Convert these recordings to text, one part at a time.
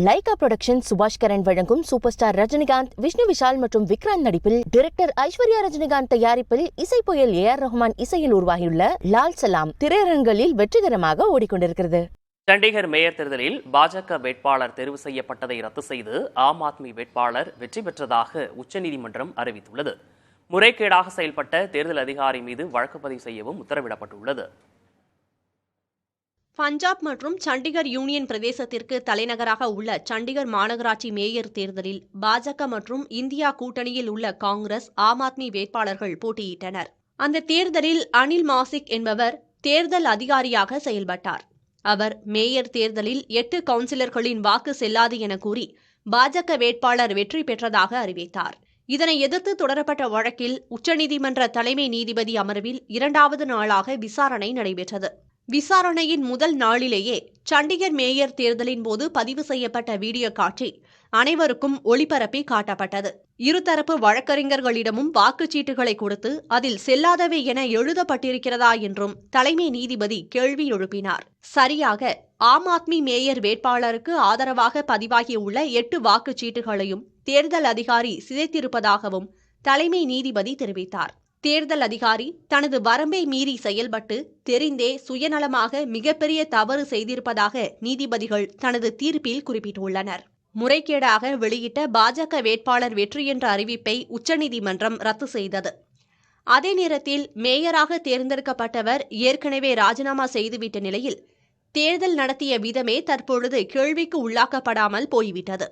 Lyca production சுபாஷ் கரன் வழங்கும் super star Rajinikanth, Vishnu Vishal மற்றும் விக்ராந்த் நடிப்பில் டைரக்டர் ஐஸ்வர்யா ரஜினிகாந்த் தயாரிப்பில் இசை புயல் ஏஆர் ரஹ்மான் இசையில் உருவாகியுள்ள லால் சலாம் திரையரங்குகளில் வெற்றிகரமாக ஓடிக்கொண்டிருக்கிறது. சண்டிகர் மேயர் தேர்தலில் பாஜக வேட்பாளர் தேர்வு செய்யப்பட்டதை ரத்து செய்து ஆம் ஆத்மி வேட்பாளர் வெற்றி பெற்றதாக உச்சநீதிமன்றம் அறிவித்துள்ளது. முறைகேடாக செயல்பட்ட தேர்தல் அதிகாரி மீது வழக்கு பதிவு செய்யவும் உத்தரவிடப்பட்டுள்ளது. பஞ்சாப் மற்றும் சண்டிகர் யூனியன் பிரதேசத்திற்கு தலைநகராக உள்ள சண்டிகர் மாநகராட்சி மேயர் தேர்தலில் பாஜக மற்றும் இந்தியா கூட்டணியில் உள்ள காங்கிரஸ், ஆம் ஆத்மி வேட்பாளர்கள் போட்டியிட்டனர். அந்த தேர்தலில் அனில் மாசிக் என்பவர் தேர்தல் அதிகாரியாக செயல்பட்டார். அவர் மேயர் தேர்தலில் 8 கவுன்சிலர்களின் வாக்கு செல்லாது என கூறி பாஜக வேட்பாளர் வெற்றி பெற்றதாக அறிவித்தார். இதனை எதிர்த்து தொடரப்பட்ட வழக்கில் உச்சநீதிமன்ற தலைமை நீதிபதி அமர்வில் 2வது நாளாக விசாரணை நடைபெற்றது. விசாரணையின் முதல் நாளிலேயே சண்டிகர் மேயர் தேர்தலின் போது பதிவு செய்யப்பட்ட வீடியோ காட்சி அனைவருக்கும் ஒளிபரப்பி காட்டப்பட்டது. இருதரப்பு வழக்கறிஞர்களிடமும் வாக்குச்சீட்டுகளை கொடுத்து அதில் செல்லாதவை என எழுதப்பட்டிருக்கிறதா என்றும் தலைமை நீதிபதி கேள்வி எழுப்பினார். சரியாக ஆம் ஆத்மி மேயர் வேட்பாளருக்கு ஆதரவாக பதிவாகியுள்ள 8 வாக்குச்சீட்டுகளையும் தேர்தல் அதிகாரி சிதைத்திருப்பதாகவும் தலைமை நீதிபதி தெரிவித்தார். தேர்தல் அதிகாரி தனது வரம்பை மீறி செயல்பட்டு தெரிந்தே சுயநலமாக மிகப்பெரிய தவறு செய்திருப்பதாக நீதிபதிகள் தனது தீர்ப்பில் குறிப்பிட்டுள்ளனர். முறைகேடாக வெளியிட்ட பாஜக வேட்பாளர் வெற்றி என்ற அறிவிப்பை உச்சநீதிமன்றம் ரத்து செய்தது. அதே நேரத்தில் மேயராக தேர்ந்தெடுக்கப்பட்டவர் ஏற்கனவே ராஜினாமா செய்துவிட்ட நிலையில் தேர்தல் நடத்திய விதமே தற்பொழுது கேள்விக்கு உள்ளாக்கப்படாமல் போய்விட்டது.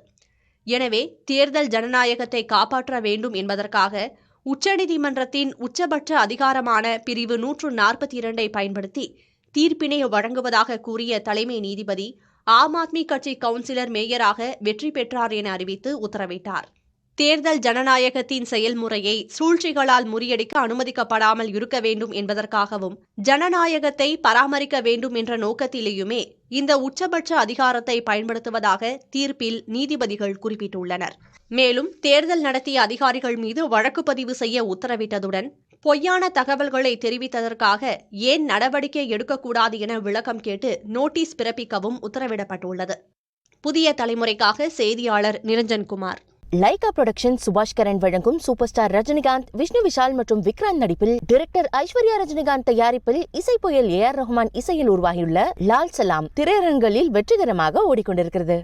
எனவே தேர்தல் ஜனநாயகத்தை காப்பாற்ற வேண்டும் என்பதற்காக உச்சநீதிமன்றத்தின் உச்சபட்ச அதிகாரமான பிரிவு 142 பயன்படுத்தி தீர்ப்பினை வழங்குவதாக கூறிய தலைமை நீதிபதி ஆம் ஆத்மி கட்சி கவுன்சிலர் மேயராக வெற்றி பெற்றார் என அறிவித்து உத்தரவிட்டார். தேர்தல் ஜனநாயகத்தின் செயல்முறையை சூழ்ச்சிகளால் முறியடிக்க அனுமதிக்கப்படாமல் இருக்க வேண்டும் என்பதற்காகவும் ஜனநாயகத்தை பராமரிக்க வேண்டும் என்ற நோக்கத்திலேயுமே இந்த உச்சபட்ச அதிகாரத்தை பயன்படுத்துவதாக தீர்ப்பில் நீதிபதிகள் குறிப்பிட்டுள்ளனர். மேலும் தேர்தல் நடத்திய அதிகாரிகள் மீது வழக்கு பதிவு செய்ய உத்தரவிட்டதுடன் பொய்யான தகவல்களை தெரிவித்ததற்காக ஏன் நடவடிக்கை எடுக்கக்கூடாது என விளக்கம் கேட்டு நோட்டீஸ் பிறப்பிக்கவும் உத்தரவிடப்பட்டுள்ளது. புதிய தலைமுறைக்காக செய்தியாளர் நிரஞ்சன்குமார். லைகா புரொடக்ஷன் சுபாஷ் கரன் வழங்கும் சூப்பர் ஸ்டார் ரஜினிகாந்த், விஷ்ணு விஷால் மற்றும் விக்ராந்த் நடிப்பில் டைரக்டர் ஐஸ்வர்யா ரஜினிகாந்த் தயாரிப்பில் இசை புயல் ஏஆர் ரஹ்மான் இசையில் உருவாகியுள்ள லால் சலாம் திரையரங்குகளில் வெற்றிகரமாக ஓடிக்கொண்டிருக்கிறது.